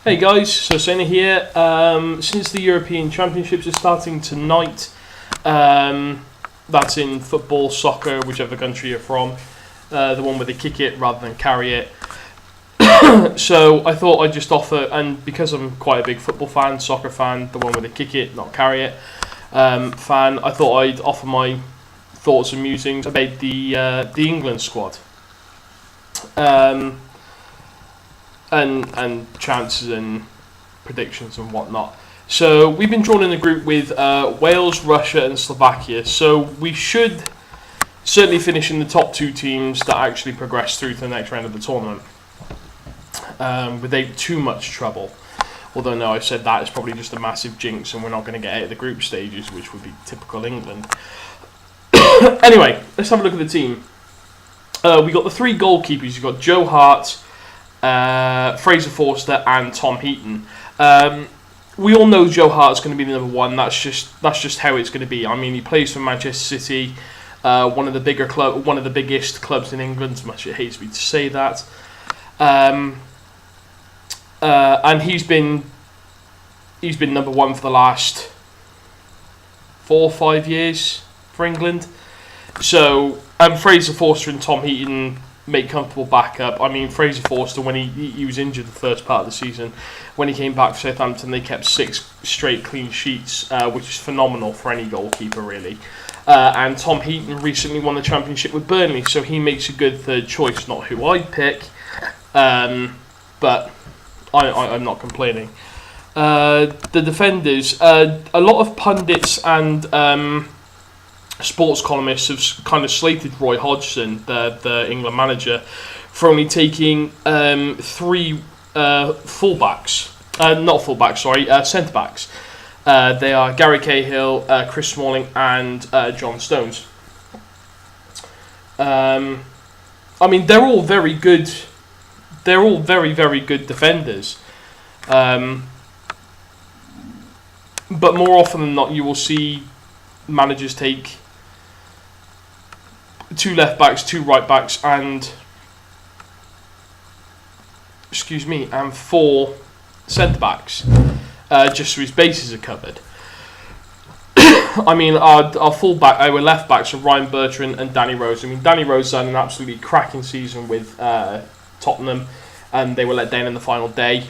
Hey guys, so Senna here. Since the European Championships are starting tonight, that's in football, soccer, whichever country you're from, the one where they kick it rather than carry it. So I thought I'd just offer, and because I'm quite a big football fan, soccer fan, the one where they kick it, not carry it, fan, I thought I'd offer my thoughts and musings about the England squad. And chances and predictions and whatnot. So we've been drawn in a group with Wales, Russia and Slovakia. So we should certainly finish in the top two teams that actually progress through to the next round of the tournament without too much trouble. Although no, I've said that, it's probably just a massive jinx and we're not going to get out of the group stages, which would be typical England. Anyway, let's have a look at the team. We got the three goalkeepers. You've got Joe Hart, Fraser Forster and Tom Heaton. We all know Joe Hart's going to be the number one. That's just how it's going to be. I mean, he plays for Manchester City, one of the biggest clubs in England. As much as it hates me to say that, and he's been number one for the last 4 or 5 years for England. So, Fraser Forster and Tom Heaton make comfortable backup. I mean, Fraser Forster, when he was injured the first part of the season, when he came back for Southampton, they kept 6 straight clean sheets, which is phenomenal for any goalkeeper, really. And Tom Heaton recently won the championship with Burnley, so he makes a good third choice. Not who I'd pick, but I'm not complaining. The defenders, a lot of pundits and sports columnists have kind of slated Roy Hodgson, the England manager, for only taking 3 centre backs. They are Gary Cahill, Chris Smalling, and John Stones. I mean, they're all very good. They're all very, very good defenders. But more often than not, you will see managers take 2 left backs, 2 right backs, and 4 centre backs, just so his bases are covered. I mean, our left backs are Ryan Bertrand and Danny Rose. I mean, Danny Rose had an absolutely cracking season with Tottenham, and they were let down in the final day.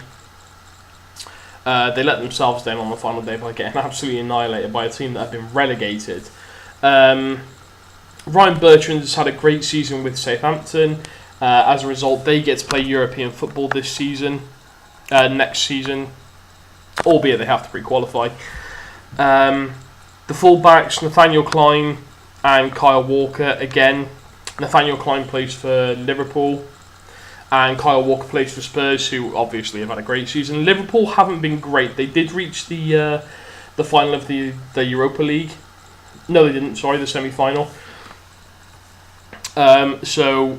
They let themselves down on the final day by getting absolutely annihilated by a team that had been relegated. Ryan Bertrand has had a great season with Southampton. As a result, they get to play European football this season, next season, albeit they have to pre-qualify. The full-backs, Nathaniel Clyne and Kyle Walker. Again, Nathaniel Clyne plays for Liverpool, and Kyle Walker plays for Spurs, who obviously have had a great season. Liverpool haven't been great. They did reach the final of the Europa League. No, they didn't. Sorry, the semi-final. So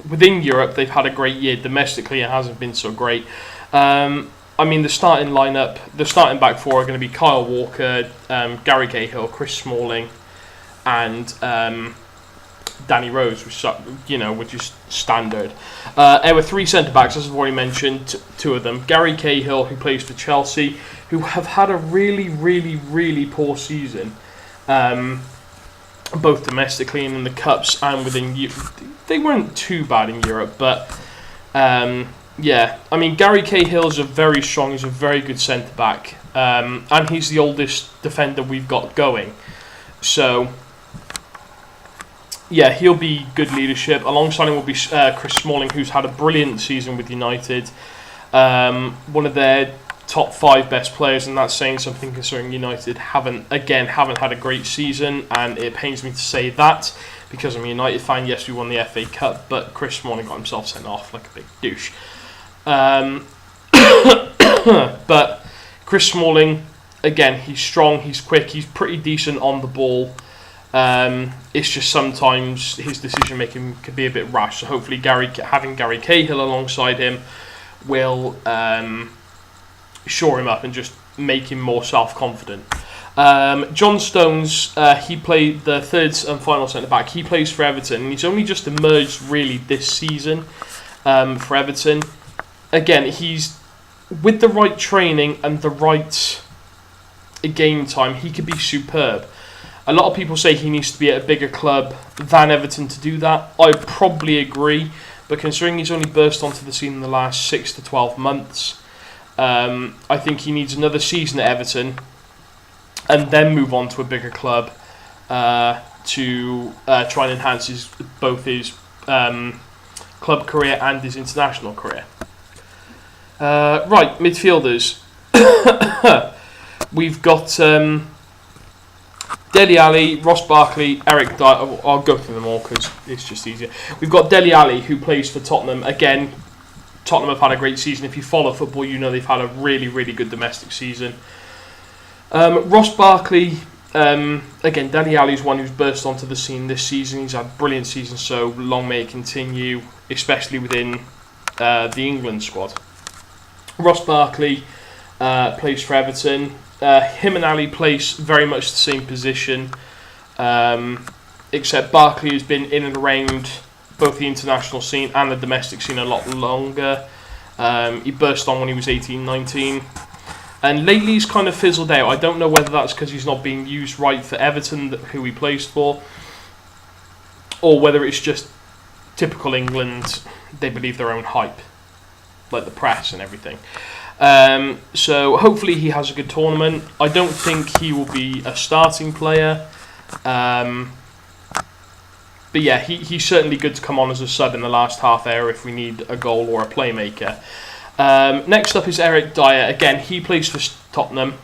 within Europe, they've had a great year. Domestically, it hasn't been so great. I mean, the starting back four are going to be Kyle Walker, Gary Cahill, Chris Smalling, and Danny Rose, which is standard. There were 3 centre backs, as I've already mentioned, 2 of them. Gary Cahill, who plays for Chelsea, who have had a really, really, really poor season. Both domestically and in the cups and within Europe. They weren't too bad in Europe, but yeah. I mean, Gary Cahill's very strong. He's a very good centre back, and he's the oldest defender we've got going. So yeah, he'll be good leadership. Alongside him will be Chris Smalling, who's had a brilliant season with United. One of their top 5 best players, and that's saying something considering United haven't had a great season, and it pains me to say that because I'm a United fan. Yes, we won the FA Cup, but Chris Smalling got himself sent off like a big douche. But Chris Smalling, again, he's strong, he's quick, he's pretty decent on the ball. It's just sometimes his decision making can be a bit rash. So hopefully having Gary Cahill alongside him will shore him up and just make him more self-confident. John Stones, he played the third and final centre-back. He plays for Everton, and he's only just emerged really this season for Everton. Again, he's with the right training and the right game time, he could be superb. A lot of people say he needs to be at a bigger club than Everton to do that. I probably agree, but considering he's only burst onto the scene in the last 6 to 12 months, I think he needs another season at Everton and then move on to a bigger club to try and enhance both his club career and his international career. Right, midfielders. We've got Dele Alli, Ross Barkley, Eric Dyer. I'll go through them all because it's just easier. We've got Dele Alli, who plays for Tottenham. Again, Tottenham have had a great season. If you follow football, you know they've had a really, really good domestic season. Ross Barkley, again, Dele Alli's one who's burst onto the scene this season. He's had a brilliant season, so long may it continue, especially within the England squad. Ross Barkley plays for Everton. Him and Ali plays very much the same position, except Barkley has been in and around both the international scene and the domestic scene a lot longer. He burst on when he was 18, 19. And lately he's kind of fizzled out. I don't know whether that's because he's not being used right for Everton, who he plays for, or whether it's just typical England, they believe their own hype, like the press and everything. So hopefully he has a good tournament. I don't think he will be a starting player. But yeah, he's certainly good to come on as a sub in the last half hour if we need a goal or a playmaker. Next up is Eric Dyer. Again, he plays for Tottenham.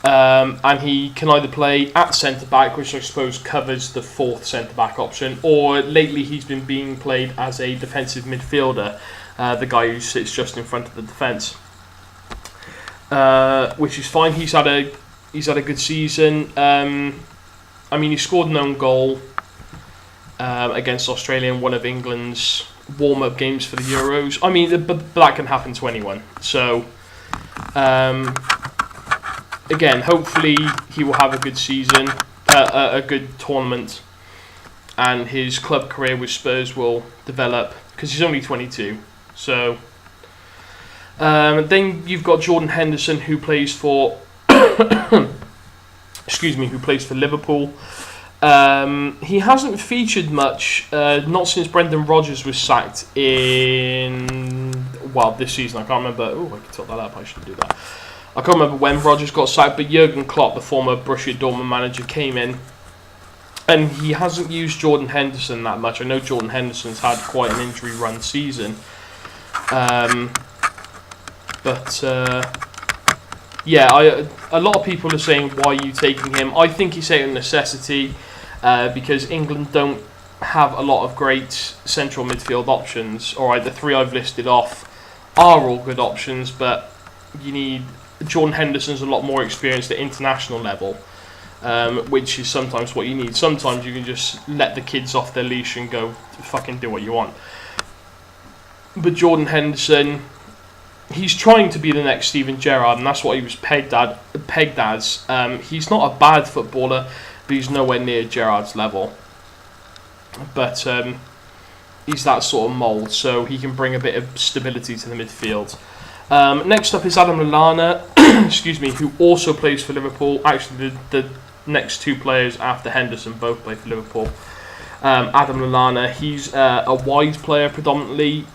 And he can either play at centre-back, which I suppose covers the fourth centre-back option, or lately he's been being played as a defensive midfielder, the guy who sits just in front of the defence, which is fine. He's had a good season. I mean, he scored an own goal against Australia in one of England's warm-up games for the Euros. I mean, but that can happen to anyone. So, again, hopefully he will have a good season, a good tournament, and his club career with Spurs will develop, because he's only 22. So, then you've got Jordan Henderson, who plays for who plays for Liverpool. He hasn't featured much, not since Brendan Rodgers was sacked in, this season. I can't remember. Oh, I can tilt that up. I shouldn't do that. I can't remember when Rodgers got sacked, but Jurgen Klopp, the former Borussia Dortmund manager, came in, and he hasn't used Jordan Henderson that much. I know Jordan Henderson's had quite an injury-run season. Yeah, a lot of people are saying, why are you taking him? I think he's out of necessity, because England don't have a lot of great central midfield options. Alright, the three I've listed off are all good options, but you need... Jordan Henderson's a lot more experienced at international level, which is sometimes what you need. Sometimes you can just let the kids off their leash and go fucking do what you want. But Jordan Henderson, he's trying to be the next Steven Gerrard, and that's what he was pegged as. He's not a bad footballer, but he's nowhere near Gerrard's level. But he's that sort of mould, so he can bring a bit of stability to the midfield. Next up is Adam Lallana, who also plays for Liverpool. Actually, the next two players after Henderson both play for Liverpool. Adam Lallana, he's a wide player predominantly.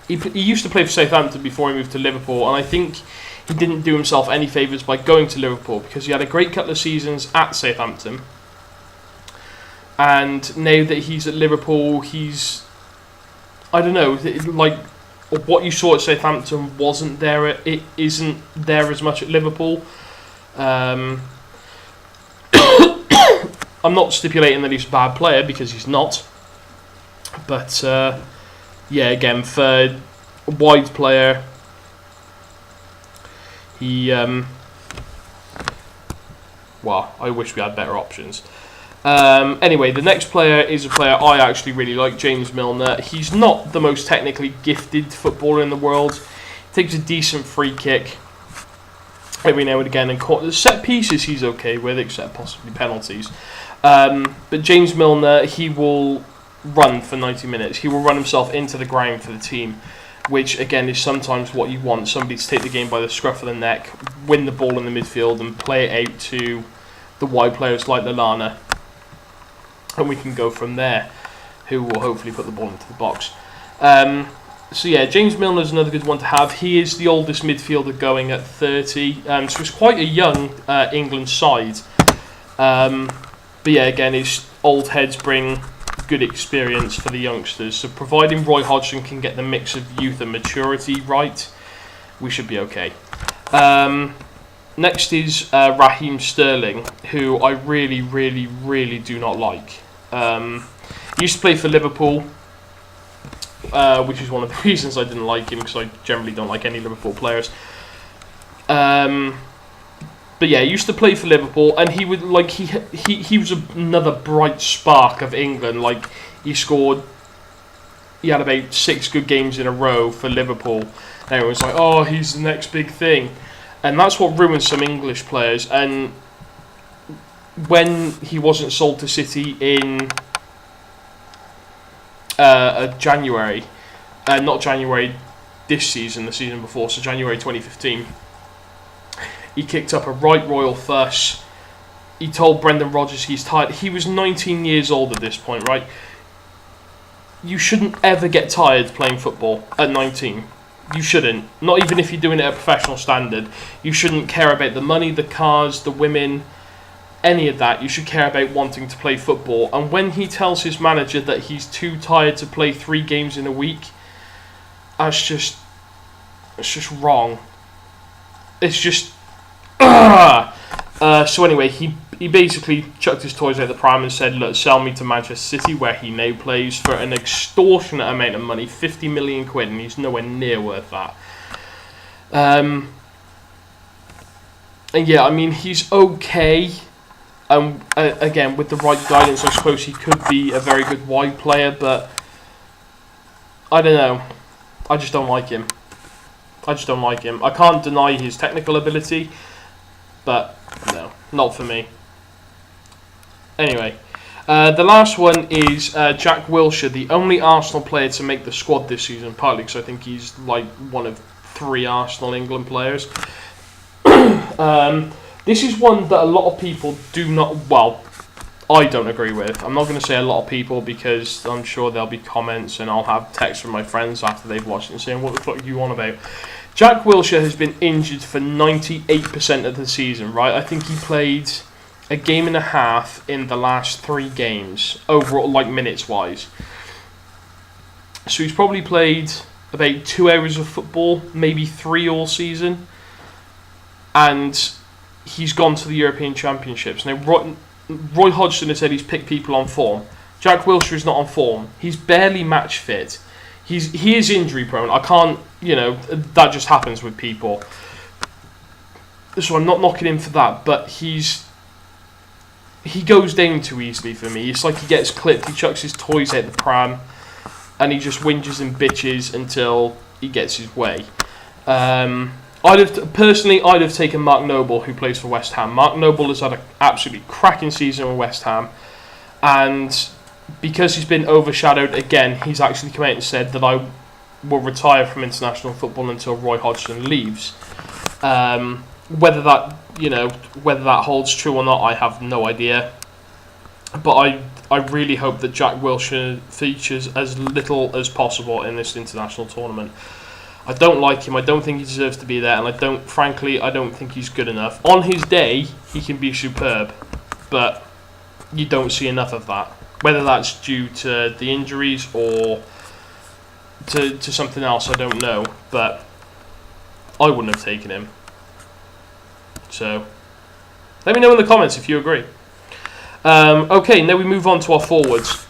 He used to play for Southampton before he moved to Liverpool, and I think he didn't do himself any favours by going to Liverpool, because he had a great couple of seasons at Southampton. And now that he's at Liverpool, I don't know, like... what you saw at Southampton wasn't there. It isn't there as much at Liverpool. I'm not stipulating that he's a bad player, because he's not. But yeah, again, for a wide player, he I wish we had better options. Anyway, the next player is a player I actually really like, James Milner. He's not the most technically gifted footballer in the world. He takes a decent free kick every now and again, and set pieces he's okay with, except possibly penalties. But James Milner, he will run for 90 minutes. He will run himself into the ground for the team. which again is sometimes what you want, somebody to take the game by the scruff of the neck, win the ball in the midfield and play it out to the wide players like Lallana, and we can go from there, who will hopefully put the ball into the box. So yeah, James Milner is another good one to have. He is the oldest midfielder going at 30, so it's quite a young England side. But yeah, again, his old heads bring good experience for the youngsters. So providing Roy Hodgson can get the mix of youth and maturity right, we should be okay. Next is Raheem Sterling, who I really, really, really do not like. He used to play for Liverpool, which is one of the reasons I didn't like him, because I generally don't like any Liverpool players. But yeah, he used to play for Liverpool, and he would he was another bright spark of England. Like he had about 6 good games in a row for Liverpool, and everyone was like, "Oh, he's the next big thing," and that's what ruined some English players. And when he wasn't sold to City in January, not January this season, the season before, so January 2015. He kicked up a right royal fuss. He told Brendan Rodgers he's tired. He was 19 years old at this point, right? You shouldn't ever get tired playing football at 19. You shouldn't. Not even if you're doing it at a professional standard. You shouldn't care about the money, the cars, the women, any of that. You should care about wanting to play football. And when he tells his manager that he's too tired to play 3 games in a week, it's just wrong. It's just... So anyway, he basically chucked his toys out the pram and said, look, sell me to Manchester City, where he now plays, for an extortionate amount of money, 50 million quid, and he's nowhere near worth that. And yeah, I mean, he's okay. Again, with the right guidance, I suppose he could be a very good wide player, but I don't know. I just don't like him. I can't deny his technical ability, but no, not for me. Anyway, the last one is Jack Wilshere, the only Arsenal player to make the squad this season, partly because I think he's like one of 3 Arsenal England players. This is one that a lot of people do not, well, I don't agree with. I'm not going to say a lot of people, because I'm sure there'll be comments and I'll have texts from my friends after they've watched it saying, what the fuck are you on about? Jack Wilshere has been injured for 98% of the season, right? I think he played a game and a half in the last 3 games, overall, like minutes-wise. So he's probably played about 2 hours of football, maybe 3 all season. And he's gone to the European Championships. Now, Roy Hodgson has said he's picked people on form. Jack Wilshere is not on form. He's barely match fit. He is injury prone. I can't, that just happens with people. So I'm not knocking him for that, but he goes down too easily for me. It's like he gets clipped, he chucks his toys out the pram, and he just whinges and bitches until he gets his way. I'd have taken Mark Noble, who plays for West Ham. Mark Noble has had an absolutely cracking season with West Ham, and because he's been overshadowed again, he's actually come out and said that I will retire from international football until Roy Hodgson leaves. Whether that holds true or not, I have no idea. But I really hope that Jack Wilshere features as little as possible in this international tournament. I don't like him. I don't think he deserves to be there, and I don't think he's good enough. On his day, he can be superb, but you don't see enough of that. Whether that's due to the injuries or to something else, I don't know. But I wouldn't have taken him. So let me know in the comments if you agree. Okay, now we move on to our forwards.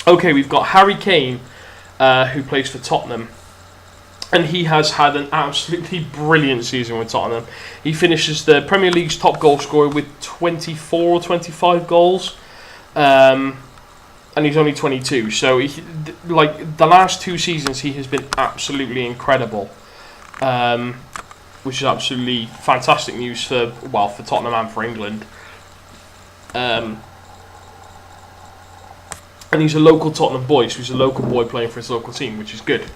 Okay, we've got Harry Kane, who plays for Tottenham. And he has had an absolutely brilliant season with Tottenham. He finishes the Premier League's top goal scorer with 24 or 25 goals. And he's only 22. So, the last 2 seasons, he has been absolutely incredible. Which is absolutely fantastic news for Tottenham and for England. And he's a local Tottenham boy, so he's a local boy playing for his local team, which is good.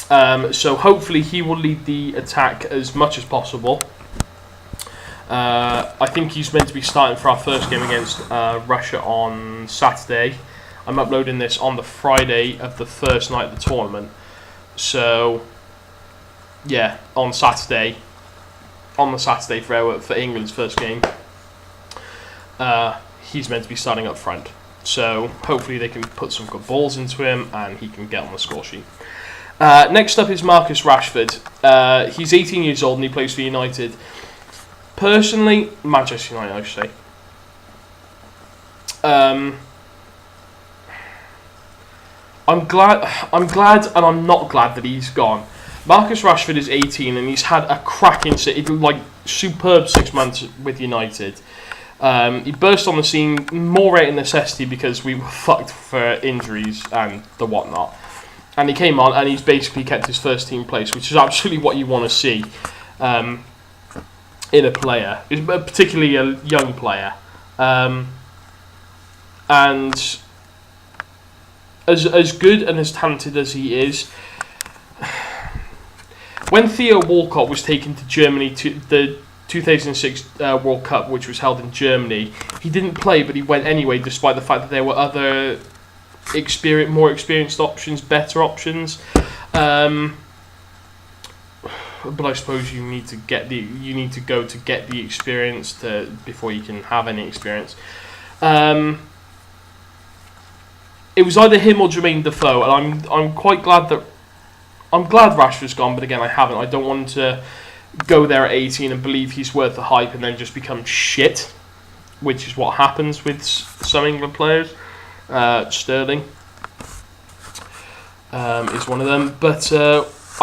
So hopefully he will lead the attack as much as possible. I think he's meant to be starting for our first game against Russia on Saturday. I'm uploading this on the Friday of the first night of the tournament. So, yeah, on the Saturday for England's first game, he's meant to be starting up front. So hopefully they can put some good balls into him and he can get on the score sheet. Next up is Marcus Rashford. He's 18 years old and he plays for United. Personally, Manchester United, I should say. I'm glad and I'm not glad that he's gone. Marcus Rashford is 18 and he's had a cracking, superb 6 months with United. He burst on the scene more out of necessity because we were fucked for injuries and the whatnot. And he came on and he's basically kept his first team place, which is absolutely what you want to see in a player, particularly a young player. And as good and as talented as he is, when Theo Walcott was taken to Germany to the 2006 World Cup, which was held in Germany, he didn't play, but he went anyway, despite the fact that there were other more experienced options, better options. But I suppose you need to go to get the experience before you can have any experience. It was either him or Jermaine Defoe, and I'm glad Rashford's gone. But again, I don't want to go there at 18 and believe he's worth the hype and then just become shit, which is what happens with some England players. Sterling is one of them, but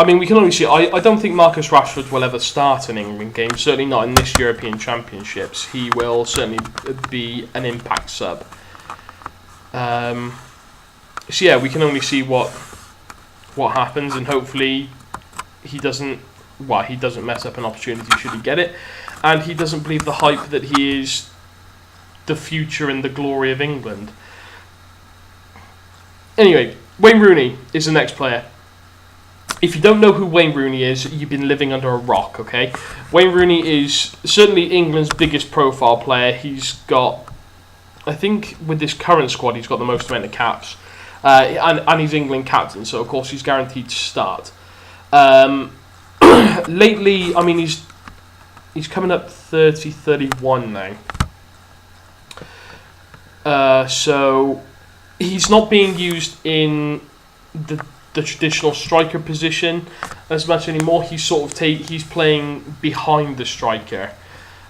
we can only see. I don't think Marcus Rashford will ever start an England game. Certainly not in this European Championships. He will certainly be an impact sub. So yeah, we can only see what happens, and hopefully he doesn't mess up an opportunity should he get it, and he doesn't believe the hype that he is the future and the glory of England. Anyway, Wayne Rooney is the next player. If you don't know who Wayne Rooney is, you've been living under a rock, okay? Wayne Rooney is certainly England's biggest profile player. He's got, I think, with this current squad, he's got the most amount of caps. And he's England captain, so of course he's guaranteed to start. Lately, he's coming up 30, 31 now. So he's not being used in the traditional striker position as much anymore. He's he's playing behind the striker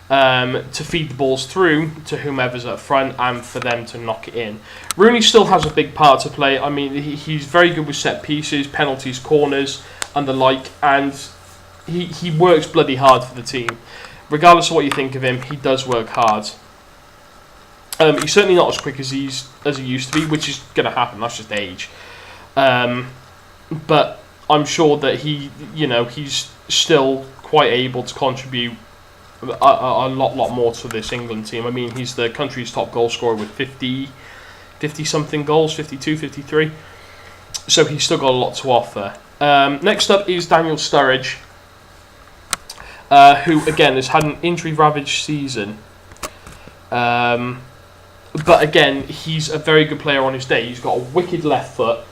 to feed the balls through to whomever's up front and for them to knock it in. Rooney still has a big part to play. He's very good with set pieces, penalties, corners and the like, and he works bloody hard for the team. Regardless of what you think of him, he does work hard. He's certainly not as quick as he used to be, which is going to happen. That's just age. But I'm sure that he's still quite able to contribute a lot more to this England team. He's the country's top goal scorer with 50 something goals, 52, 53. So he's still got a lot to offer. Next up is Daniel Sturridge, who again has had an injury-ravaged season. But again, he's a very good player on his day. He's got a wicked left foot.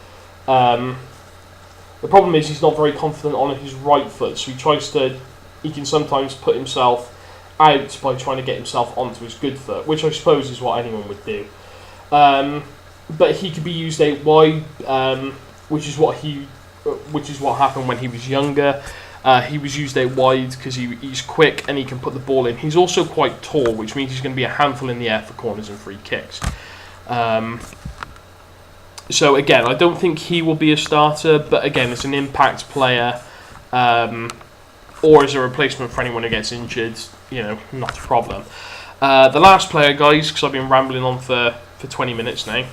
The problem is he's not very confident on his right foot, so he can sometimes put himself out by trying to get himself onto his good foot, which I suppose is what anyone would do. But he could be used out wide, which is what happened when he was younger. He was used out wide because he's quick and he can put the ball in. He's also quite tall, which means he's going to be a handful in the air for corners and free kicks. So again, I don't think he will be a starter, but again, it's an impact player, or as a replacement for anyone who gets injured, not a problem. The last player, guys, because I've been rambling on for 20 minutes now,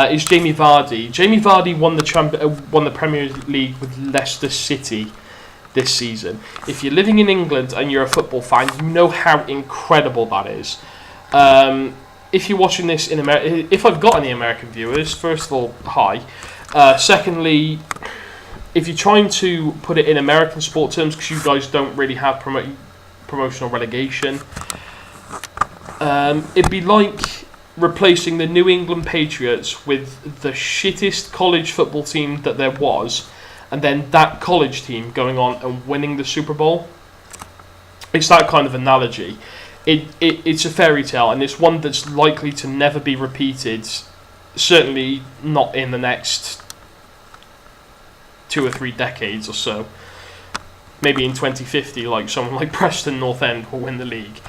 is Jamie Vardy. Jamie Vardy won the Premier League with Leicester City this season. If you're living in England and you're a football fan, you know how incredible that is. If you're watching this in America, if I've got any American viewers, first of all, hi. Secondly, if you're trying to put it in American sport terms, because you guys don't really have promotional relegation, it'd be like replacing the New England Patriots with the shittest college football team that there was, and then that college team going on and winning the Super Bowl. It's that kind of analogy. It's a fairy tale, and it's one that's likely to never be repeated, certainly not in the next 2 or 3 decades or so. Maybe in 2050, like someone like Preston North End will win the league.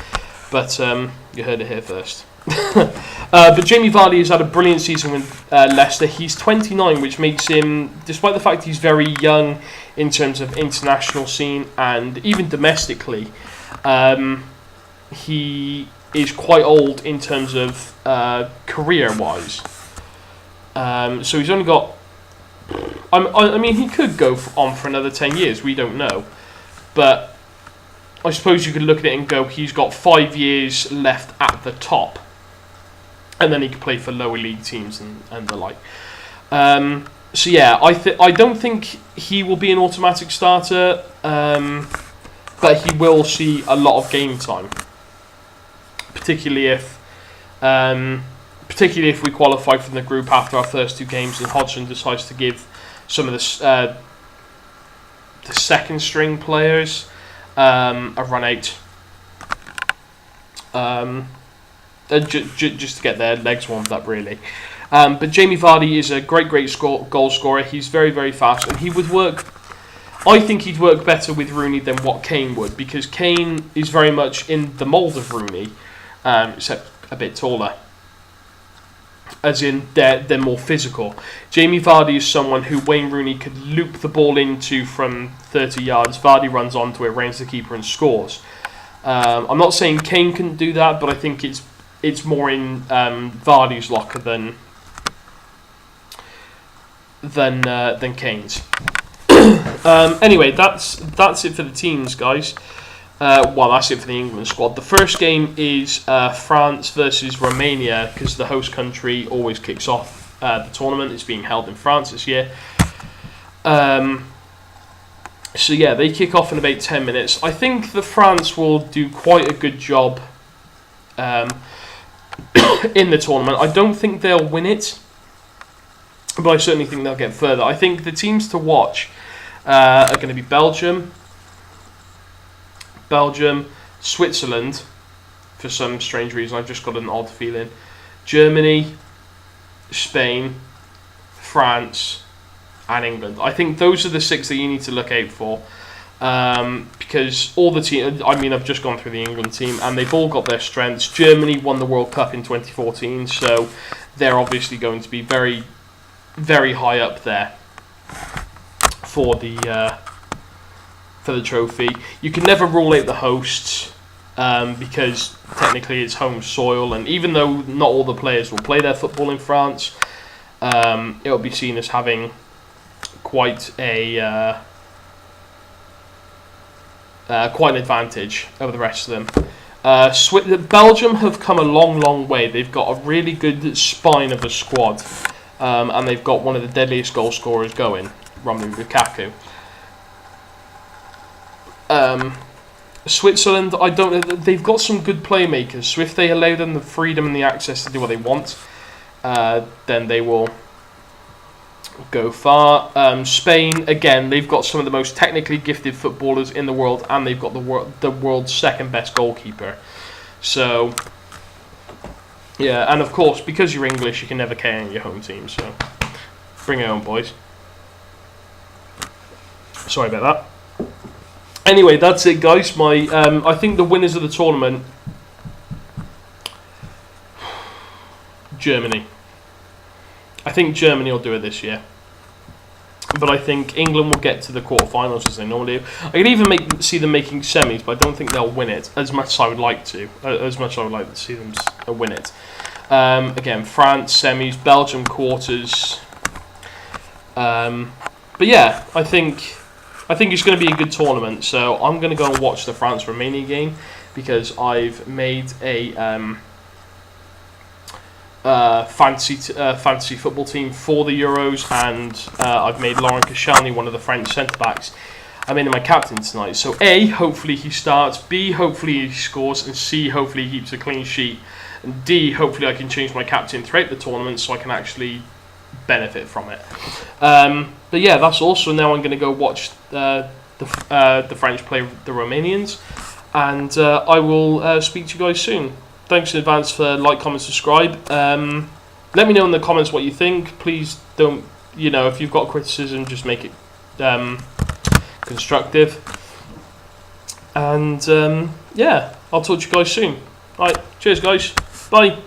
But you heard it here first. But Jamie Vardy has had a brilliant season with Leicester. He's 29, which makes him, despite the fact he's very young in terms of international scene and even domestically, he is quite old in terms of career-wise. So he's only got... I mean, he could go on for another 10 years. We don't know. But I suppose you could look at it and go, he's got 5 years left at the top. And then he could play for lower league teams and the like. So yeah, I don't think he will be an automatic starter. But he will see a lot of game time. Particularly if we qualify from the group after our first 2 games and Hodgson decides to give some of the second string players a run out, just to get their legs warmed up, really. But Jamie Vardy is a great goal scorer. He's very, very fast, and he would work. I think he'd work better with Rooney than what Kane would, because Kane is very much in the mould of Rooney, except a bit taller. As in, they're more physical. Jamie Vardy is someone who Wayne Rooney could loop the ball into from 30 yards. Vardy runs onto it, ranges the keeper and scores. I'm not saying Kane couldn't do that, but I think it's more in Vardy's locker than Kane's. Anyway, that's it for the teams, guys. Well, that's it for the England squad. The first game is France versus Romania, because the host country always kicks off the tournament. It's being held in France this year. So yeah, they kick off in about 10 minutes. I think the France will do quite a good job in the tournament. I don't think they'll win it, but I certainly think they'll get further. I think the teams to watch are going to be Belgium, Switzerland, for some strange reason. I've just got an odd feeling. Germany, Spain, France, and England. I think those are the 6 that you need to look out for. Because all the team, I mean, I've just gone through the England team, and they've all got their strengths. Germany won the World Cup in 2014, so they're obviously going to be very, very high up there for the trophy. You can never rule out the hosts, because technically it's home soil, and even though not all the players will play their football in France, it'll be seen as having quite an advantage over the rest of them. Belgium have come a long, long way. They've got a really good spine of a squad, and they've got one of the deadliest goal scorers going, Romelu Lukaku. Switzerland, they've got some good playmakers, so if they allow them the freedom and the access to do what they want, then they will go far. Spain, again, they've got some of the most technically gifted footballers in the world, and they've got the world's second best goalkeeper. So, yeah, and of course, because you're English, you can never carry on your home team, so bring it on, boys. Sorry about that. Anyway, that's it, guys. I think the winners of the tournament, Germany. I think Germany will do it this year. But I think England will get to the quarterfinals as they normally do. I could even see them making semis, but I don't think they'll win it as much as I would like to. As much as I would like to see them win it. Again, France semis, Belgium quarters. But yeah, I think it's going to be a good tournament. So I'm going to go and watch the France-Romania game, because I've made a fantasy football team for the Euros, and I've made Laurent Koscielny one of the French centre backs. I'm in my captain tonight. So A, hopefully he starts. B, hopefully he scores, and C, hopefully he keeps a clean sheet. And D, hopefully I can change my captain throughout the tournament so I can actually benefit from it. But yeah, that's all. So now I'm going to go watch the French play the Romanians, and I will speak to you guys soon. Thanks in advance for like, comment, subscribe. Let me know in the comments what you think. Please don't, if you've got criticism, just make it constructive. And yeah, I'll talk to you guys soon. Alright, cheers guys. Bye.